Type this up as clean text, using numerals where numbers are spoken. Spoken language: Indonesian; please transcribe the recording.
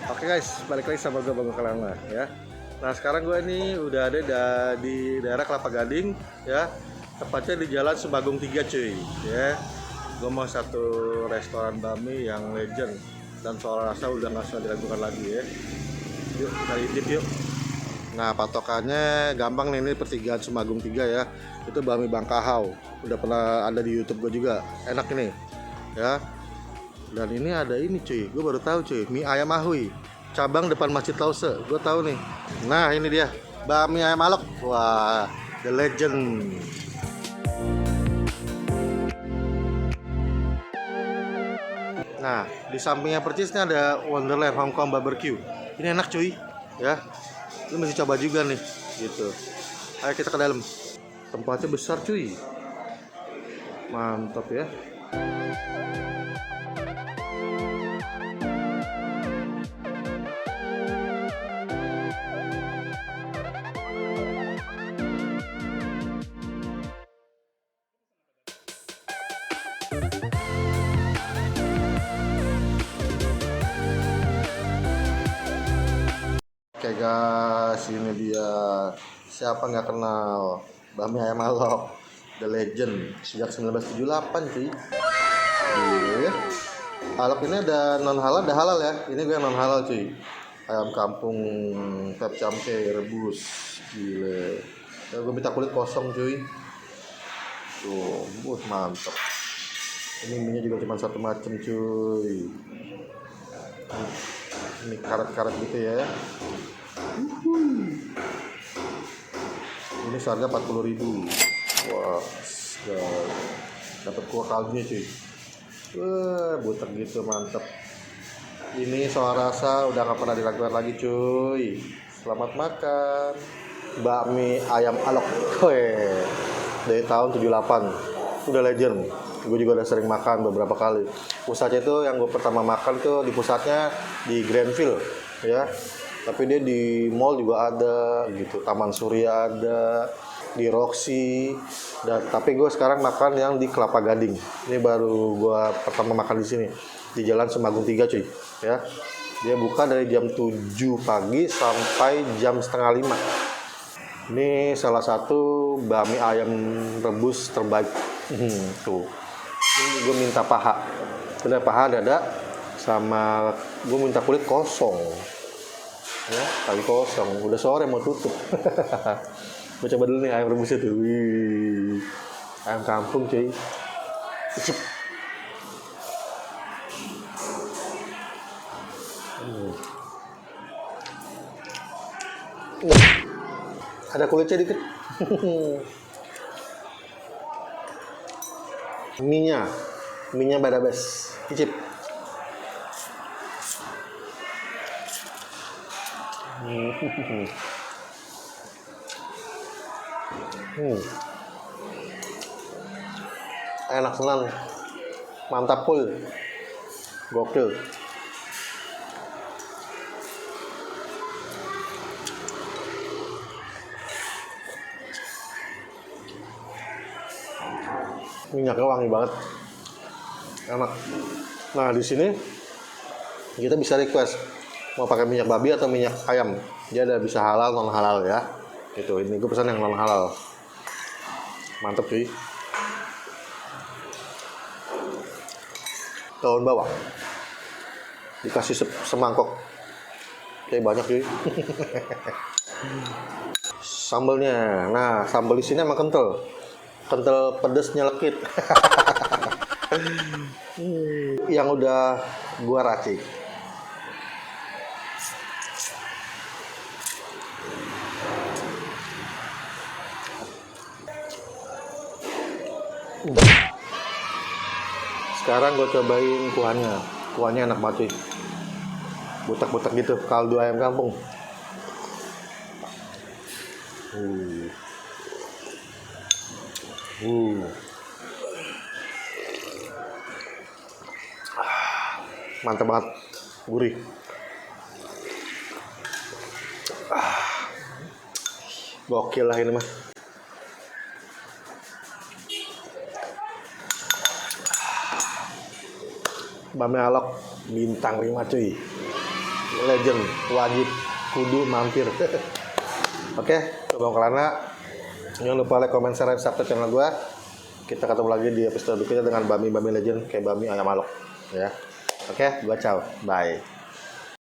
Oke guys, balik lagi sama gue Bang Kelana ya. Nah sekarang gue ini udah ada di daerah Kelapa Gading ya, tepatnya di Jalan Sebagung 3 cuy ya. Gue mau satu restoran bami yang legend dan soal rasa udah nggak usah diragukan lagi ya. Yuk kita intip yuk. Nah patokannya gampang nih, ini pertigaan Sebagung 3 ya. Itu bami Bang Kahau, udah pernah ada di YouTube gue juga, enak ini ya. Dan ini ada ini cuy, gue baru tahu cuy, mie ayam Ahui, cabang depan Masjid Lause, gue tahu nih. Nah ini dia, bami ayam alok, wah, the legend. Nah di sampingnya percisnya ada Wonderland Hong Kong Barbecue. Ini enak cuy, ya, lu mesti coba juga nih, gitu. Ayo kita ke dalam, tempatnya besar cuy, mantap ya. Oke guys, ini dia, siapa nggak kenal bami ayam alok, the legend sejak 1978 cuy. Gila. Alok ini ada non halal, ada halal ya. Ini gue yang non halal cuy. Ayam kampung pep camke rebus, gile. Ya, gue minta kulit kosong cuy. Tuh, mantep. Ini minyak juga cuma satu macam cuy. Ini karet-karet gitu ya. Ini seharga 40.000. Wah, dapat kuah kaldunya cuy. Wah, butek gitu, mantep. Ini soal rasa udah gak pernah diragukan lagi cuy. Selamat makan bakmi ayam alok. Weh, dari tahun 78, udah legend. Gue juga udah sering makan beberapa kali. Pusatnya itu yang gue pertama makan tuh di pusatnya di Grandville ya. Tapi dia di mall juga ada gitu, Taman Surya ada, di Roxy. Dan tapi gue sekarang makan yang di Kelapa Gading. Ini baru gue pertama makan di sini, di Jalan Sebagung 3 cuy ya. Dia buka dari jam 7 pagi sampai jam setengah 5. Ini salah satu bami ayam rebus terbaik. Tuh. Ini gue minta paha. Udah paha dada sama gue minta kulit kosong. Ya, kali kosong. Udah sore mau tutup. Gue coba dulu nih ayam rebusnya tuh. Wih. Ayam kampung cuy. Cip. Ada kulitnya dikit. Minyak badabes. Cicip. Enak senang, mantap full, gokil. Minyaknya wangi banget, enak. Nah di sini kita bisa request mau pakai minyak babi atau minyak ayam. Dia ada bisa halal non halal ya. Itu ini gue pesan yang non halal. Mantep cuy. Daun bawang dikasih semangkok, kayak banyak cuy. Sambalnya, nah sambal di sini emang kental pedes nyelekit. Yang udah gua racik. Sekarang gue cobain kuahnya enak banget cuy, butek-butek gitu, kaldu ayam kampung. Mantap banget, gurih. Gokil lah ini mah. Bami alok bintang 5 cuy. legend, wajib kudu mampir. Oke, Bang Kelana, jangan lupa like, comment, share, subscribe channel gua. Kita ketemu lagi di episode berikutnya dengan Bami legend kayak Bami ayam malok ya. Oke, gua ciao, bye.